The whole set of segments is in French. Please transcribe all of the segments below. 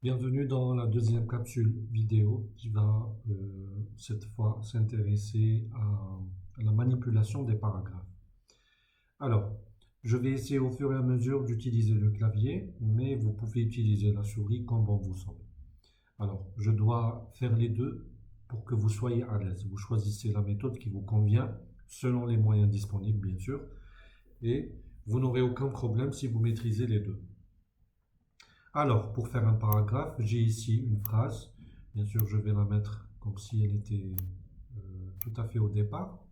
Bienvenue dans la deuxième capsule vidéo qui va cette fois s'intéresser à la manipulation des paragraphes. Alors, je vais essayer au fur et à mesure d'utiliser le clavier, mais vous pouvez utiliser la souris comme bon vous semble. Alors, je dois faire les deux pour que vous soyez à l'aise. Vous choisissez la méthode qui vous convient, selon les moyens disponibles bien sûr, et vous n'aurez aucun problème si vous maîtrisez les deux. Alors, pour faire un paragraphe, j'ai ici une phrase. Bien sûr, je vais la mettre comme si elle était tout à fait au départ.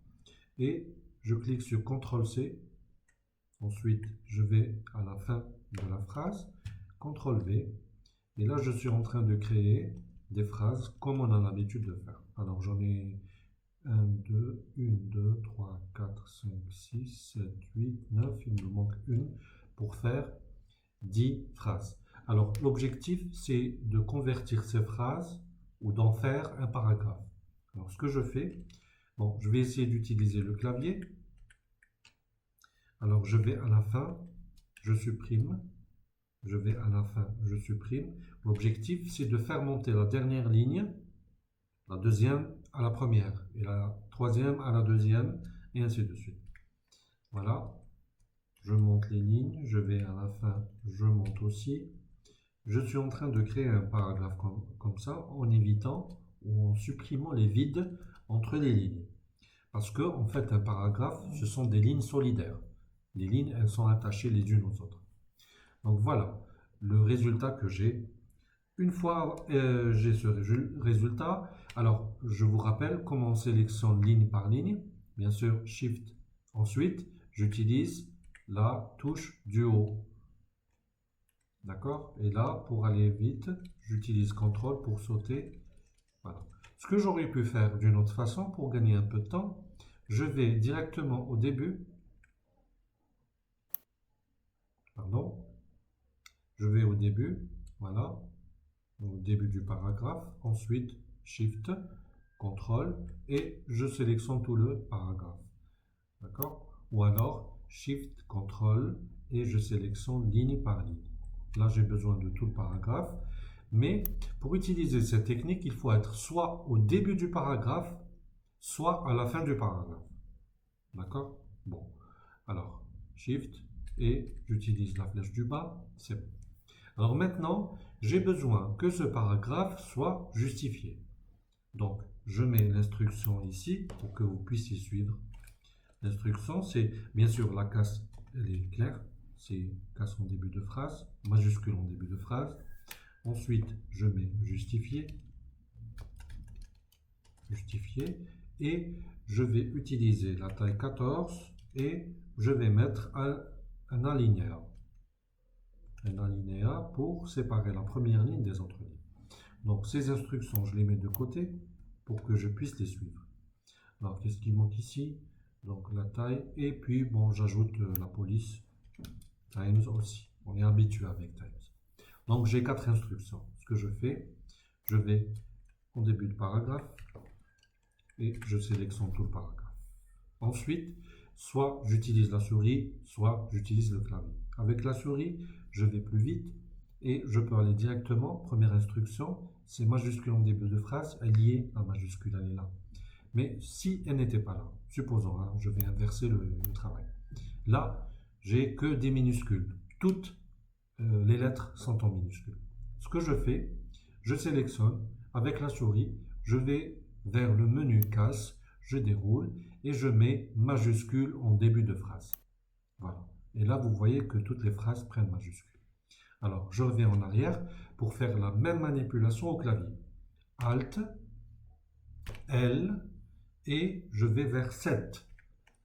Et je clique sur CTRL-C. Ensuite, je vais à la fin de la phrase, CTRL-V. Et là, je suis en train de créer des phrases comme on a l'habitude de faire. Alors, j'en ai 1, 2, 1, 2, 3, 4, 5, 6, 7, 8, 9. Il me manque une pour faire 10 phrases. Alors, l'objectif, c'est de convertir ces phrases ou d'en faire un paragraphe. Alors, ce que je fais, bon, je vais essayer d'utiliser le clavier. Alors, je vais à la fin, je supprime, je vais à la fin, je supprime. L'objectif, c'est de faire monter la dernière ligne, la deuxième à la première, et la troisième à la deuxième, et ainsi de suite. Voilà, je monte les lignes, je vais à la fin, je monte aussi. Je suis en train de créer un paragraphe comme ça en évitant ou en supprimant les vides entre les lignes. Parce que, en fait, un paragraphe, ce sont des lignes solidaires. Les lignes, elles sont attachées les unes aux autres. Donc voilà le résultat que j'ai. Une fois j'ai ce résultat, alors je vous rappelle comment on sélectionne ligne par ligne. Bien sûr, Shift. Ensuite, j'utilise la touche du haut. D'accord? Et là, pour aller vite, j'utilise CTRL pour sauter. Voilà. Ce que j'aurais pu faire d'une autre façon pour gagner un peu de temps, je vais directement au début. Pardon. Je vais au début. Voilà. Au début du paragraphe. Ensuite, Shift, CTRL et je sélectionne tout le paragraphe. D'accord? Ou alors, Shift, CTRL et je sélectionne ligne par ligne. Là, j'ai besoin de tout le paragraphe. Mais pour utiliser cette technique, il faut être soit au début du paragraphe, soit à la fin du paragraphe. D'accord? Bon. Alors, Shift et j'utilise la flèche du bas. C'est bon. Alors maintenant, j'ai besoin que ce paragraphe soit justifié. Donc, je mets l'instruction ici pour que vous puissiez suivre. L'instruction, c'est bien sûr la casse, elle est claire. C'est casse en début de phrase, majuscule en début de phrase. Ensuite, je mets justifier et je vais utiliser la taille 14 et je vais mettre un alinéa. Un alinéa pour séparer la première ligne des autres lignes. Donc ces instructions, je les mets de côté pour que je puisse les suivre. Alors qu'est-ce qui manque ici? Donc la taille et puis bon, j'ajoute la police times aussi. On est habitué avec times. Donc j'ai 4 instructions. Ce que je fais, je vais au début du paragraphe et je sélectionne tout le paragraphe. Ensuite, soit j'utilise la souris, soit j'utilise le clavier. Avec la souris, je vais plus vite et je peux aller directement. Première instruction, c'est majuscule en début de phrase, elle y est, la majuscule, elle est là. Mais si elle n'était pas là, supposons, hein, je vais inverser le travail. Là, j'ai que des minuscules. Toutes les lettres sont en minuscules. Ce que je fais, je sélectionne avec la souris, je vais vers le menu casse, je déroule et je mets majuscule en début de phrase. Voilà. Et là, vous voyez que toutes les phrases prennent majuscule. Alors, je reviens en arrière pour faire la même manipulation au clavier. Alt, L, et je vais vers 7.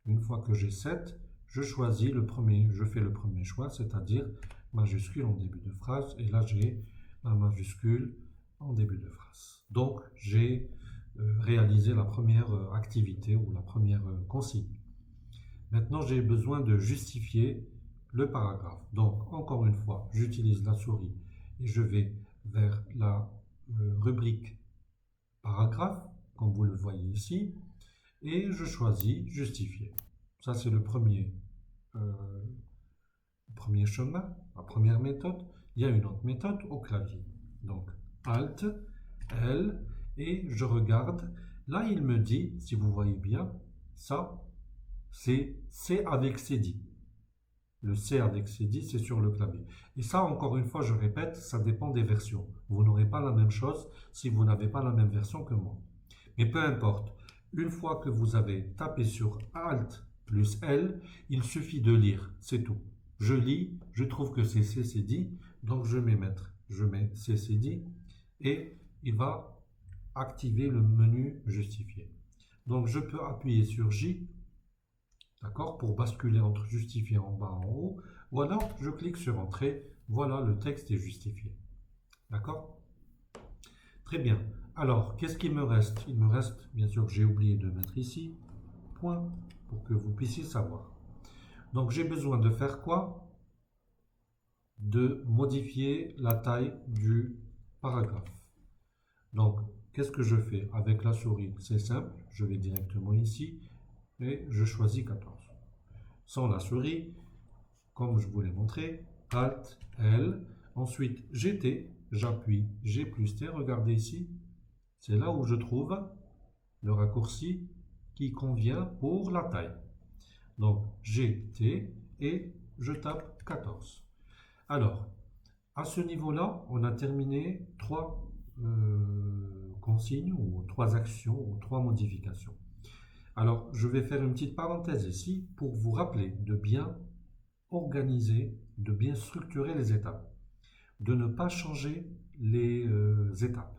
Une fois que j'ai 7, je choisis le premier, je fais le premier choix, c'est-à-dire majuscule en début de phrase, et là j'ai ma majuscule en début de phrase. Donc j'ai réalisé la première activité ou la première consigne. Maintenant j'ai besoin de justifier le paragraphe. Donc encore une fois, j'utilise la souris et je vais vers la rubrique paragraphe, comme vous le voyez ici, et je choisis justifier. Ça c'est le premier chemin, la première méthode. Il y a une autre méthode au clavier. Donc, Alt, L, et je regarde. Là, il me dit, si vous voyez bien, ça, c'est C avec CD. Le C avec CD, c'est sur le clavier. Et ça, encore une fois, je répète, ça dépend des versions. Vous n'aurez pas la même chose si vous n'avez pas la même version que moi. Mais peu importe, une fois que vous avez tapé sur Alt plus L, il suffit de lire, c'est tout. Je lis, je trouve que c'est CCD, donc je mets mettre. Je mets CCD et il va activer le menu justifié. Donc je peux appuyer sur J, d'accord, pour basculer entre justifié en bas en haut, ou alors je clique sur Entrée, voilà, le texte est justifié. D'accord? Très bien. Alors, qu'est-ce qu'il me reste? Il me reste, bien sûr, j'ai oublié de mettre ici, point, pour que vous puissiez savoir. Donc, j'ai besoin de faire quoi? De modifier la taille du paragraphe. Donc, qu'est-ce que je fais? Avec la souris, c'est simple, je vais directement ici et je choisis 14. Sans la souris, comme je vous l'ai montré, Alt, L, ensuite GT, j'appuie G plus T, regardez ici, c'est là où je trouve le raccourci qui convient pour la taille. Donc GT et je tape 14. Alors, à ce niveau-là, on a terminé trois consignes ou trois actions ou trois modifications. Alors, je vais faire une petite parenthèse ici pour vous rappeler de bien organiser, de bien structurer les étapes, de ne pas changer les étapes.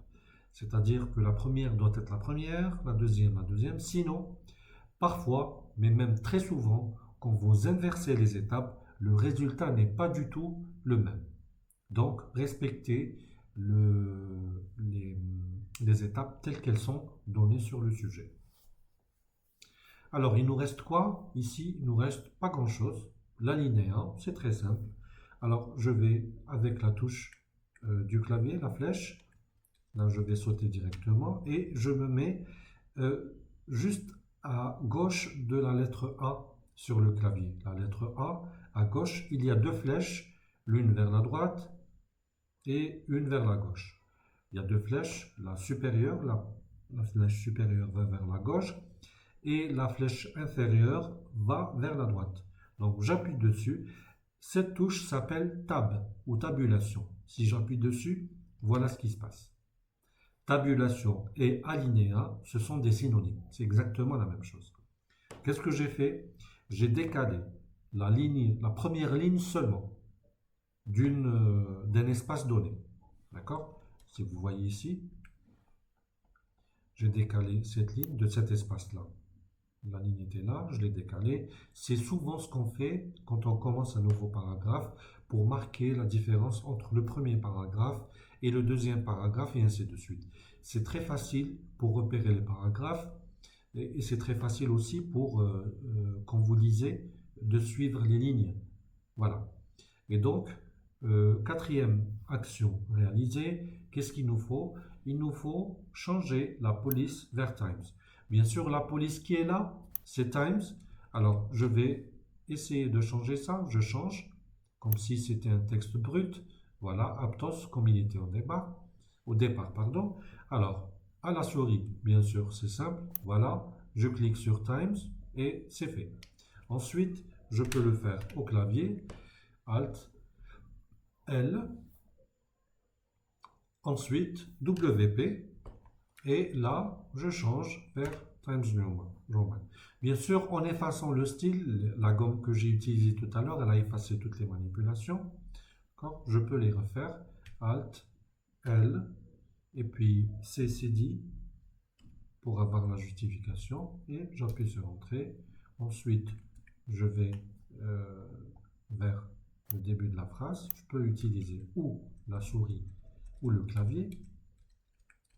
C'est-à-dire que la première doit être la première, la deuxième. Sinon, parfois, mais même très souvent, quand vous inversez les étapes, le résultat n'est pas du tout le même. Donc, respectez les étapes telles qu'elles sont données sur le sujet. Alors, il nous reste quoi? Ici, il nous reste pas grand-chose. L'alinéa, c'est très simple. Alors, je vais avec la touche du clavier, la flèche. Là, je vais sauter directement et je me mets juste à gauche de la lettre A sur le clavier. La lettre A, à gauche, il y a deux flèches, l'une vers la droite et une vers la gauche. Il y a deux flèches, la supérieure, la flèche supérieure va vers la gauche et la flèche inférieure va vers la droite. Donc j'appuie dessus. Cette touche s'appelle Tab ou tabulation. Si j'appuie dessus, voilà ce qui se passe. Tabulation et alinéa, ce sont des synonymes. C'est exactement la même chose. Qu'est-ce que j'ai fait? J'ai décalé la première ligne seulement d'un espace donné. D'accord? Si vous voyez ici, j'ai décalé cette ligne de cet espace-là. La ligne était là, je l'ai décalée. C'est souvent ce qu'on fait quand on commence un nouveau paragraphe pour marquer la différence entre le premier paragraphe et le deuxième paragraphe et ainsi de suite. C'est très facile pour repérer les paragraphes et c'est très facile aussi pour, quand vous lisez, de suivre les lignes. Voilà. Et donc, quatrième action réalisée, qu'est-ce qu'il nous faut? Il nous faut changer la police vers Times. Bien sûr, la police qui est là, c'est Times. Alors, je vais essayer de changer ça. Je change, comme si c'était un texte brut. Voilà, Aptos, comme il était au départ, pardon. Alors, à la souris, bien sûr, c'est simple. Voilà, je clique sur Times et c'est fait. Ensuite, je peux le faire au clavier. Alt, L. Ensuite, WP. Et là, je change vers Times New Roman. Bien sûr, en effaçant le style, la gomme que j'ai utilisée tout à l'heure, elle a effacé toutes les manipulations. Je peux les refaire. Alt, L, et puis CCD pour avoir la justification. Et j'appuie sur Entrée. Ensuite, je vais vers le début de la phrase. Je peux utiliser ou la souris ou le clavier.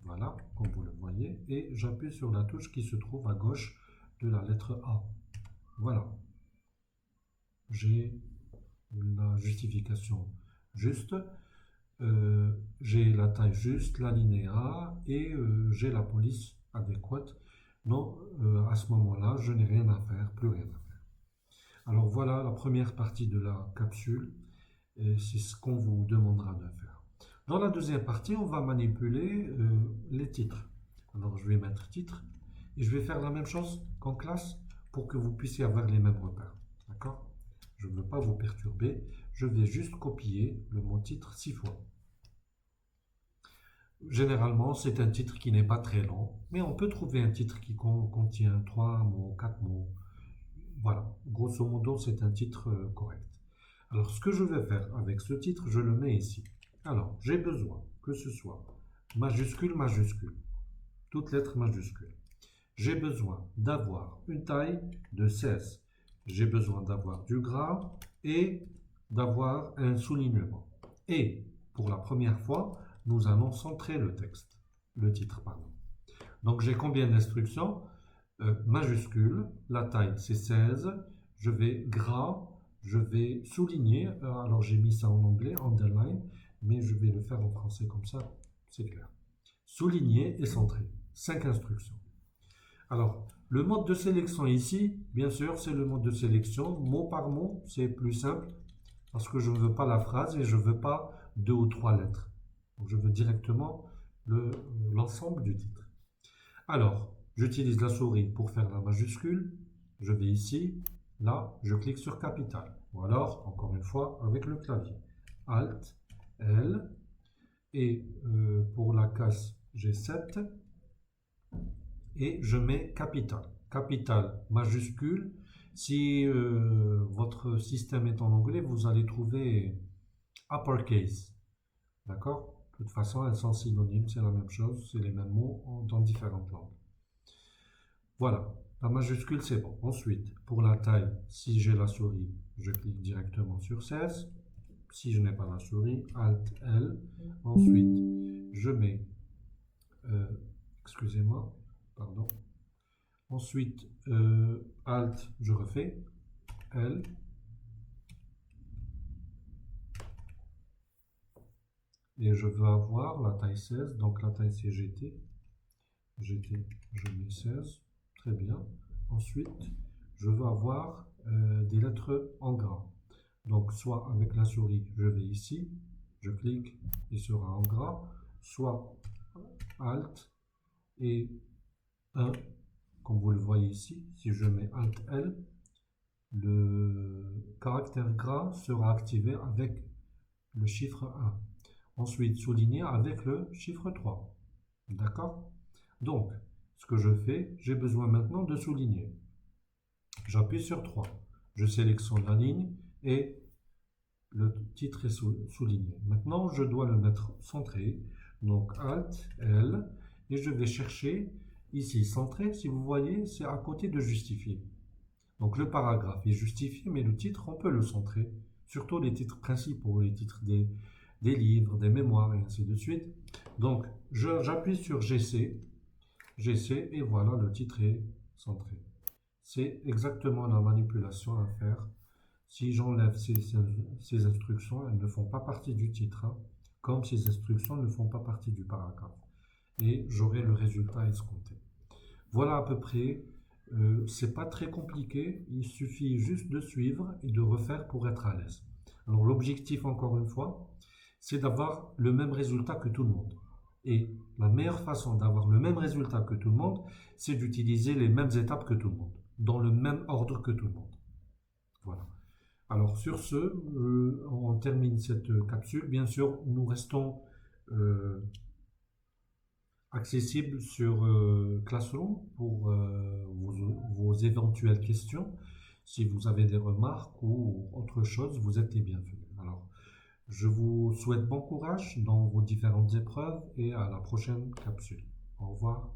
Voilà, comme vous le voyez, et j'appuie sur la touche qui se trouve à gauche de la lettre A. Voilà. J'ai la justification juste, j'ai la taille juste, l'alinéa, et j'ai la police adéquate. Non, à ce moment-là, je n'ai rien à faire, plus rien à faire. Alors voilà la première partie de la capsule, et c'est ce qu'on vous demandera de faire. Dans la deuxième partie, on va manipuler les titres. Alors, je vais mettre titre et je vais faire la même chose qu'en classe pour que vous puissiez avoir les mêmes repères. D'accord? Je ne veux pas vous perturber. Je vais juste copier le mot titre 6 fois. Généralement, c'est un titre qui n'est pas très long, mais on peut trouver un titre qui contient 3 mots, 4 mots. Voilà, grosso modo, c'est un titre correct. Alors, ce que je vais faire avec ce titre, je le mets ici. Alors, j'ai besoin que ce soit majuscule, majuscule, toutes lettres majuscules. J'ai besoin d'avoir une taille de 16. J'ai besoin d'avoir du gras et d'avoir un soulignement. Et, pour la première fois, nous allons centrer le texte, le titre, pardon. Donc, j'ai combien d'instructions? Majuscule, la taille c'est 16, je vais gras, je vais souligner, alors j'ai mis ça en anglais, underline, mais je vais le faire en français comme ça, c'est clair. Souligner et centrer, 5 instructions. Alors, le mode de sélection ici, bien sûr, c'est le mode de sélection, mot par mot, c'est plus simple, parce que je ne veux pas la phrase et je ne veux pas 2 ou 3 lettres. Donc, je veux directement l'ensemble du titre. Alors, j'utilise la souris pour faire la majuscule. Je vais ici, là, je clique sur capital. Ou alors, encore une fois, avec le clavier. Alt, L. Et pour la casse, j'ai 7. Et je mets capital. Capital majuscule. Si votre système est en anglais, vous allez trouver uppercase. D'accord? De toute façon, elles sont synonymes, c'est la même chose, c'est les mêmes mots dans différentes langues. Voilà, la majuscule c'est bon. Ensuite, pour la taille, si j'ai la souris, je clique directement sur 16. Si je n'ai pas la souris, Alt L. Ensuite, je mets, excusez-moi, pardon. Ensuite, Alt, je refais, L. Et je veux avoir la taille 16, donc la taille c'est GT. GT, je mets 16. Très bien. Ensuite, je veux avoir des lettres en gras. Donc, soit avec la souris, je vais ici, je clique, il sera en gras, soit Alt et 1, comme vous le voyez ici. Si je mets Alt L, le caractère gras sera activé avec le chiffre 1. Ensuite, souligné avec le chiffre 3. D'accord? Donc, ce que je fais, j'ai besoin maintenant de souligner. J'appuie sur 3. Je sélectionne la ligne et le titre est souligné. Maintenant, je dois le mettre centré. Donc, Alt, L. Et je vais chercher ici, centré. Si vous voyez, c'est à côté de justifier. Donc, le paragraphe est justifié, mais le titre, on peut le centrer. Surtout les titres principaux, les titres des livres, des mémoires et ainsi de suite. Donc, j'appuie sur GC. GC et voilà, le titre est centré. C'est exactement la manipulation à faire. Si j'enlève ces instructions, elles ne font pas partie du titre, hein, comme ces instructions ne font pas partie du paragraphe. Et j'aurai le résultat escompté. Voilà à peu près. C'est pas très compliqué, il suffit juste de suivre et de refaire pour être à l'aise. Alors l'objectif, encore une fois, c'est d'avoir le même résultat que tout le monde. Et la meilleure façon d'avoir le même résultat que tout le monde, c'est d'utiliser les mêmes étapes que tout le monde, dans le même ordre que tout le monde. Voilà. Alors sur ce, on termine cette capsule. Bien sûr, nous restons accessibles sur Classroom pour vos éventuelles questions. Si vous avez des remarques ou autre chose, vous êtes les bienvenus. Alors, je vous souhaite bon courage dans vos différentes épreuves et à la prochaine capsule. Au revoir.